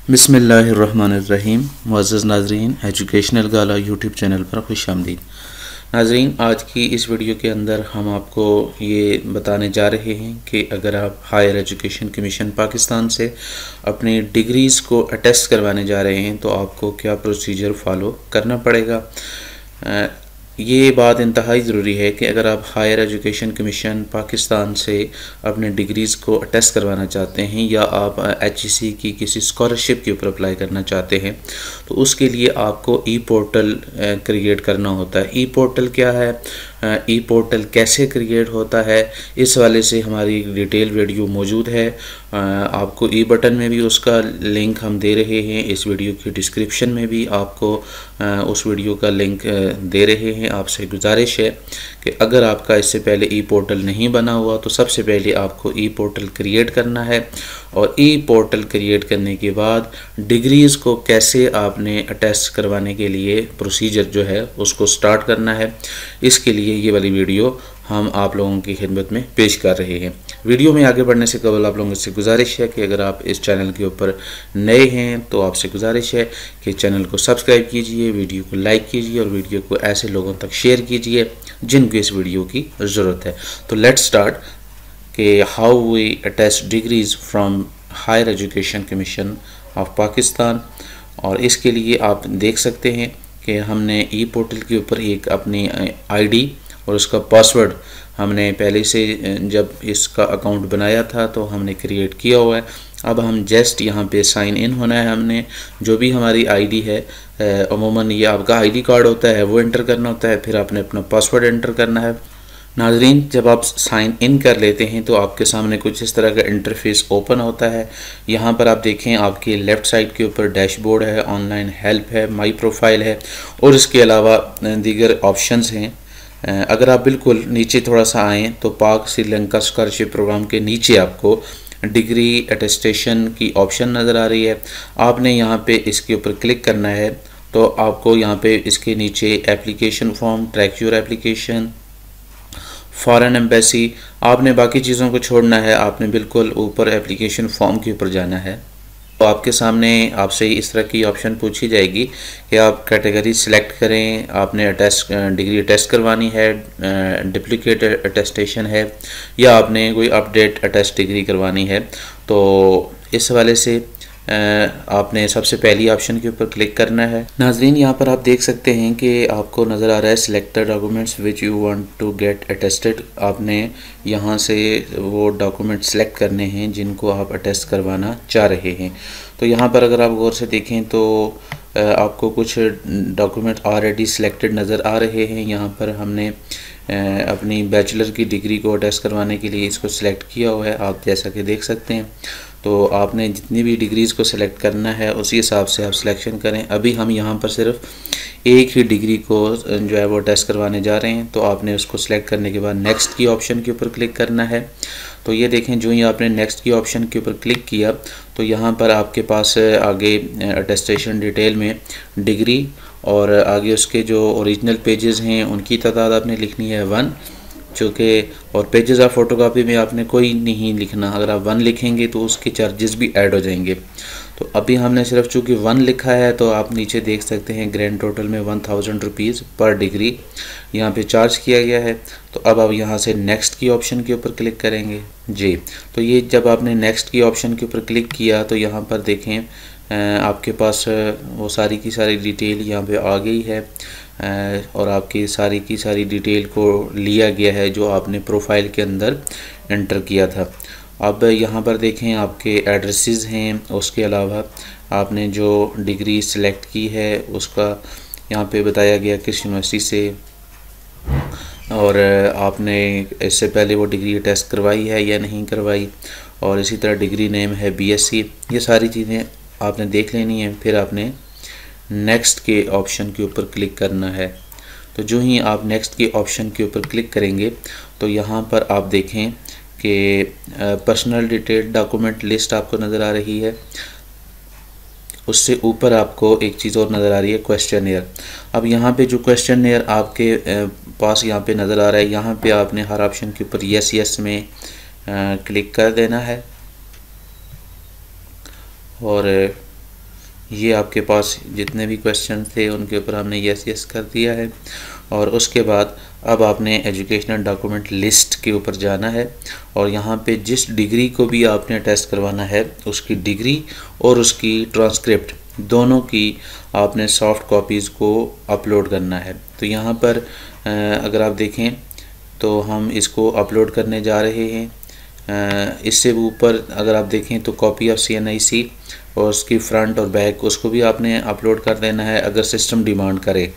बिस्मिल्लाहिर्रहमानिर्रहीम। मुअज़्ज़ज़ नाज़रीन, एजुकेशनल गाला YouTube channel पर खुशामदीद। नाज़रीन, आज की इस वीडियो के अंदर हम आपको ये बताने जा रहे हैं कि अगर आप हायर एजुकेशन कमीशन पाकिस्तान से अपनी डिग्रीज़ को अटेस्ट करवाने जा रहे हैं तो आपको क्या प्रोसीजर फॉलो करना पड़ेगा। ये बात इंतहाई ज़रूरी है कि अगर आप हायर एजुकेशन कमीशन पाकिस्तान से अपने डिग्रीज़ को अटेस्ट करवाना चाहते हैं या आप HEC की किसी स्कॉलरशिप के ऊपर अप्लाई करना चाहते हैं तो उसके लिए आपको ई पोर्टल क्रिएट करना होता है। ई पोर्टल क्या है, ई पोर्टल कैसे क्रिएट होता है, इस वाले से हमारी डिटेल वीडियो मौजूद है। आपको ई बटन में भी उसका लिंक हम दे रहे हैं, इस वीडियो की डिस्क्रिप्शन में भी आपको उस वीडियो का लिंक दे रहे हैं। आपसे गुजारिश है कि अगर आपका इससे पहले ई पोर्टल नहीं बना हुआ तो सबसे पहले आपको ई पोर्टल क्रिएट करना है और ई पोर्टल क्रिएट करने के बाद डिग्रीज़ को कैसे आपने अटेस्ट करवाने के लिए प्रोसीजर जो है उसको स्टार्ट करना है। इसके लिए ये वाली वीडियो हम आप लोगों की खिदमत में पेश कर रहे हैं। वीडियो में आगे बढ़ने से कबल आप लोगों से गुजारिश है कि अगर आप इस चैनल के ऊपर नए हैं तो आपसे गुजारिश है कि चैनल को सब्सक्राइब कीजिए, वीडियो को लाइक कीजिए और वीडियो को ऐसे लोगों तक शेयर कीजिए जिनको इस वीडियो की ज़रूरत है। तो लेट्स स्टार्ट कि how we attest degrees from higher education commission of Pakistan. और इसके लिए आप देख सकते हैं कि हमने ई पोर्टल के ऊपर एक अपनी ID और उसका पासवर्ड हमने पहले से जब इसका अकाउंट बनाया था तो हमने क्रिएट किया हुआ है। अब हम जस्ट यहाँ पे साइन इन होना है। हमने जो भी हमारी ID है, अमूमन ये आपका ID कार्ड होता है, वो एंटर करना होता है, फिर आपने अपना पासवर्ड एंटर करना है। नाज़रीन, जब आप साइन इन कर लेते हैं तो आपके सामने कुछ इस तरह का इंटरफेस ओपन होता है। यहाँ पर आप देखें, आपके लेफ़्ट साइड के ऊपर डैशबोर्ड है, ऑनलाइन हेल्प है, माई प्रोफाइल है और इसके अलावा दीगर ऑप्शंस हैं। अगर आप बिल्कुल नीचे थोड़ा सा आएँ तो पाक श्रीलंका स्कॉलरशिप प्रोग्राम के नीचे आपको डिग्री अटेस्टेशन की ऑप्शन नज़र आ रही है। आपने यहाँ पे इसके ऊपर क्लिक करना है तो आपको यहाँ पे इसके नीचे application form, track your application, foreign embassy, आपने बाकी चीज़ों को छोड़ना है। आपने बिल्कुल ऊपर एप्लीकेशन फॉर्म के ऊपर जाना है तो आपके सामने आपसे इस तरह की ऑप्शन पूछी जाएगी कि आप कैटेगरी सिलेक्ट करें, आपने डिग्री अटेस्ट करवानी है, डुप्लीकेट अटेस्टेशन है या आपने कोई अपडेट अटेस्ट डिग्री करवानी है। तो इस हवाले से आपने सबसे पहली ऑप्शन के ऊपर क्लिक करना है। नाजरीन, यहाँ पर आप देख सकते हैं कि आपको नज़र आ रहा है select the documents which you want to get attested. आपने यहाँ से वो डॉक्यूमेंट सेलेक्ट करने हैं जिनको आप अटेस्ट करवाना चाह रहे हैं। तो यहाँ पर अगर आप गौर से देखें तो आपको कुछ डॉक्यूमेंट ऑलरेडी सिलेक्टेड नज़र आ रहे हैं। यहाँ पर हमने अपनी बैचलर की डिग्री को अटेस्ट करवाने के लिए इसको सिलेक्ट किया हुआ है, आप जैसा कि देख सकते हैं। तो आपने जितनी भी डिग्रीज़ को सिलेक्ट करना है उसी हिसाब से आप सिलेक्शन करें। अभी हम यहाँ पर सिर्फ एक ही डिग्री को जो है वो टेस्ट करवाने जा रहे हैं। तो आपने उसको सिलेक्ट करने के बाद नेक्स्ट की ऑप्शन के ऊपर क्लिक करना है। तो ये देखें, जो ही आपने नेक्स्ट की ऑप्शन के ऊपर क्लिक किया तो यहाँ पर आपके पास आगे अटेस्टेशन डिटेल में डिग्री और आगे उसके जो ओरिजिनल पेजेस हैं उनकी तादाद आपने लिखनी है 1, चूँकि और पेजेस ऑफ फोटोकॉपी में आपने कोई नहीं लिखना। अगर आप 1 लिखेंगे तो उसके चार्जेस भी ऐड हो जाएंगे। तो अभी हमने सिर्फ चूँकि 1 लिखा है तो आप नीचे देख सकते हैं ग्रैंड टोटल में 1000 रुपीज़ पर डिग्री यहाँ पे चार्ज किया गया है। तो अब आप यहाँ से नेक्स्ट की ऑप्शन के ऊपर क्लिक करेंगे जी। तो ये जब आपने नेक्स्ट की ऑप्शन के ऊपर क्लिक किया तो यहाँ पर देखें आपके पास वो सारी की सारी डिटेल यहाँ पे आ गई है और आपकी सारी की सारी डिटेल को लिया गया है जो आपने प्रोफाइल के अंदर एंटर किया था। अब यहाँ पर देखें आपके एड्रेसेस हैं, उसके अलावा आपने जो डिग्री सिलेक्ट की है उसका यहाँ पे बताया गया किस यूनिवर्सिटी से और आपने इससे पहले वो डिग्री टेस्ट करवाई है या नहीं करवाई, और इसी तरह डिग्री नेम है BSc। ये सारी चीज़ें आपने देख लेनी है। फिर आपने नेक्स्ट के ऑप्शन के ऊपर क्लिक करना है। तो जो ही आप नेक्स्ट के ऑप्शन के ऊपर क्लिक करेंगे तो यहाँ पर आप देखें कि पर्सनल डिटेल डॉक्यूमेंट लिस्ट आपको नज़र आ रही है। उससे ऊपर आपको एक चीज़ और नज़र आ रही है, क्वेश्चनएयर। अब यहाँ पे जो क्वेश्चनएयर आपके पास यहाँ पे नज़र आ रहा है, यहाँ पे आपने हर ऑप्शन के ऊपर यस यस में क्लिक कर देना है और ये आपके पास जितने भी क्वेश्चन थे उनके ऊपर हमने यस यस कर दिया है। और उसके बाद अब आपने एजुकेशनल डॉक्यूमेंट लिस्ट के ऊपर जाना है और यहाँ पे जिस डिग्री को भी आपने टेस्ट करवाना है उसकी डिग्री और उसकी ट्रांसक्रिप्ट दोनों की आपने सॉफ्ट कॉपीज़ को अपलोड करना है। तो यहाँ पर अगर आप देखें तो हम इसको अपलोड करने जा रहे हैं। इससे ऊपर अगर आप देखें तो कॉपी ऑफ CNIC और उसकी फ्रंट और बैक उसको भी आपने अपलोड कर देना है अगर सिस्टम डिमांड करे।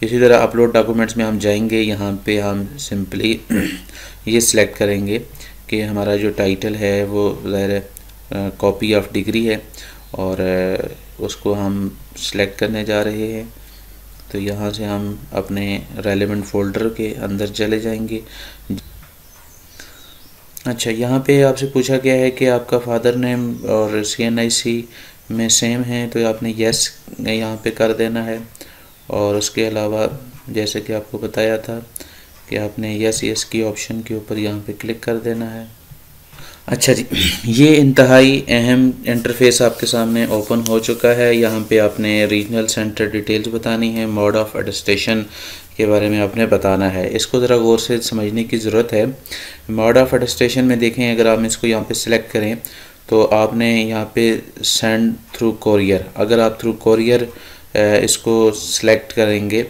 इसी तरह अपलोड डॉक्यूमेंट्स में हम जाएंगे, यहाँ पे हम सिंपली ये सिलेक्ट करेंगे कि हमारा जो टाइटल है वो ज़ाहिर कॉपी ऑफ डिग्री है और उसको हम सिलेक्ट करने जा रहे हैं। तो यहाँ से हम अपने रेलेवेंट फ़ोल्डर के अंदर चले जाएंगे। अच्छा, यहाँ पे आपसे पूछा गया है कि आपका फादर नेम और CNIC में सेम है, तो आपने यस यहाँ पे कर देना है। और उसके अलावा जैसे कि आपको बताया था कि आपने यस यस की ऑप्शन के ऊपर यहाँ पे क्लिक कर देना है। अच्छा जी, ये इंतहाई अहम इंटरफेस आपके सामने ओपन हो चुका है। यहाँ पे आपने रीजनल सेंटर डिटेल्स बतानी है, मोड ऑफ अटेस्टेशन के बारे में आपने बताना है। इसको ज़रा गौर से समझने की ज़रूरत है। मोड ऑफ अटेस्टेशन में देखें, अगर आप इसको यहाँ पे सिलेक्ट करें तो आपने यहाँ पे सेंड थ्रू कोरियर, अगर आप थ्रू कोरियर इसको सिलेक्ट करेंगे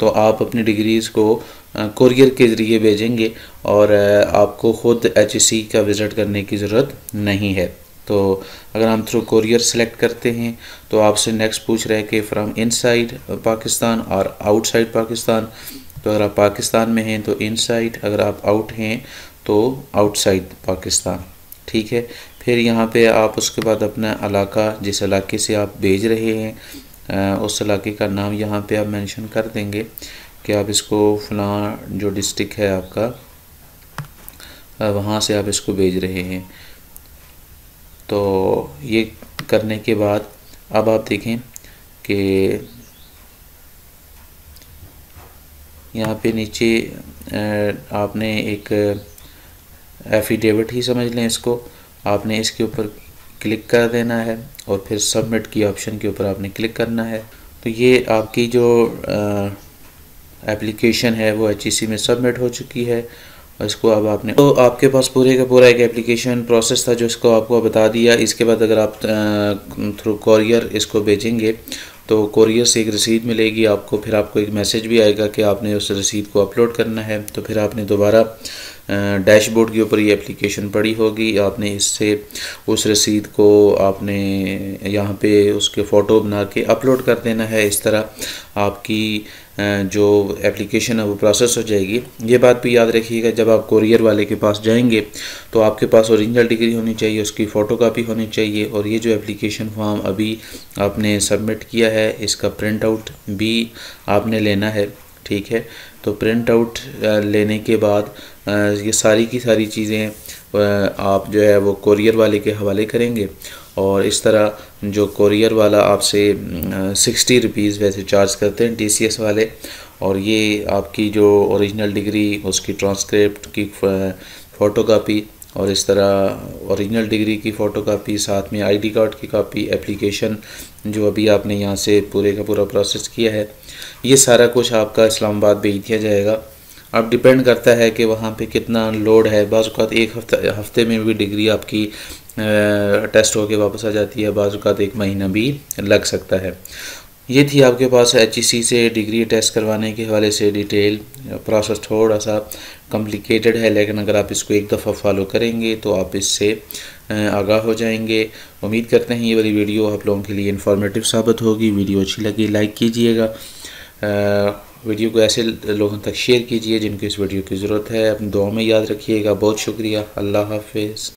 तो आप अपनी डिग्रीज़ को कोरियर के ज़रिए भेजेंगे और आपको ख़ुद HEC का विज़िट करने की ज़रूरत नहीं है। तो अगर हम थ्रू कोरियर सेलेक्ट करते हैं तो आपसे नेक्स्ट पूछ रहे हैं कि फ्रॉम इनसाइड पाकिस्तान और आउटसाइड पाकिस्तान। तो अगर आप पाकिस्तान में हैं तो इनसाइड, अगर आप आउट हैं तो आउटसाइड पाकिस्तान। ठीक है, फिर यहाँ पे आप उसके बाद अपना इलाका, जिस इलाके से आप भेज रहे हैं उस इलाके का नाम यहाँ पे आप मेंशन कर देंगे कि आप इसको फलां जो डिस्ट्रिक्ट है आपका वहाँ से आप इसको भेज रहे हैं। तो ये करने के बाद अब आप देखें कि यहाँ पे नीचे आपने एक एफिडेविट ही समझ लें इसको, आपने इसके ऊपर क्लिक कर देना है और फिर सबमिट की ऑप्शन के ऊपर आपने क्लिक करना है। तो ये आपकी जो एप्लीकेशन है वो HEC में सबमिट हो चुकी है। और इसको अब आपने, तो आपके पास पूरे का पूरा एक एप्लीकेशन प्रोसेस था जो इसको आपको बता दिया। इसके बाद अगर आप थ्रू कोरियर इसको भेजेंगे तो कोरियर से एक रसीद मिलेगी आपको, फिर आपको एक मैसेज भी आएगा कि आपने उस रसीद को अपलोड करना है। तो फिर आपने दोबारा डैशबोर्ड के ऊपर ये एप्लीकेशन पड़ी होगी, आपने इससे उस रसीद को आपने यहाँ पे उसके फ़ोटो बना के अपलोड कर देना है। इस तरह आपकी जो एप्लीकेशन है वो प्रोसेस हो जाएगी। ये बात भी याद रखिएगा, जब आप कोरियर वाले के पास जाएंगे तो आपके पास ओरिजिनल डिग्री होनी चाहिए, उसकी फ़ोटो कापी होनी चाहिए और ये जो एप्लीकेशन फॉर्म अभी आपने सबमिट किया है इसका प्रिंट आउट भी आपने लेना है। ठीक है, तो प्रिंट आउट लेने के बाद ये सारी की सारी चीज़ें आप जो है वो कोरियर वाले के हवाले करेंगे और इस तरह जो कोरियर वाला आपसे 60 रुपीज़ वैसे चार्ज करते हैं TCS वाले, और ये आपकी जो ओरिजिनल डिग्री उसकी ट्रांसक्रिप्ट की फ़ोटोकॉपी और इस तरह ओरिजिनल डिग्री की फ़ोटोकॉपी, साथ में ID कार्ड की कॉपी, एप्लीकेशन जो अभी आपने यहाँ से पूरे का पूरा प्रोसेस किया है, ये सारा कुछ आपका इस्लामाबाद भेज दिया जाएगा। अब डिपेंड करता है कि वहाँ पे कितना लोड है। बाज़ औक़ात एक हफ़्ते में भी डिग्री आपकी टेस्ट होके वापस आ जाती है, बाज़ औक़ात एक महीना भी लग सकता है। ये थी आपके पास HEC से डिग्री टेस्ट करवाने के हवाले से डिटेल। प्रोसेस थोड़ा सा कॉम्प्लिकेटेड है, लेकिन अगर आप इसको एक दफ़ा फॉलो करेंगे तो आप इससे आगाह हो जाएंगे। उम्मीद करते हैं ये वाली वीडियो आप लोगों के लिए इन्फॉर्मेटिव साबित होगी। वीडियो अच्छी लगी लाइक कीजिएगा, वीडियो को ऐसे लोगों तक शेयर कीजिए जिनको इस वीडियो की ज़रूरत है। अपनी दुआ में याद रखिएगा। बहुत शुक्रिया। अल्लाह हाफ़िज़।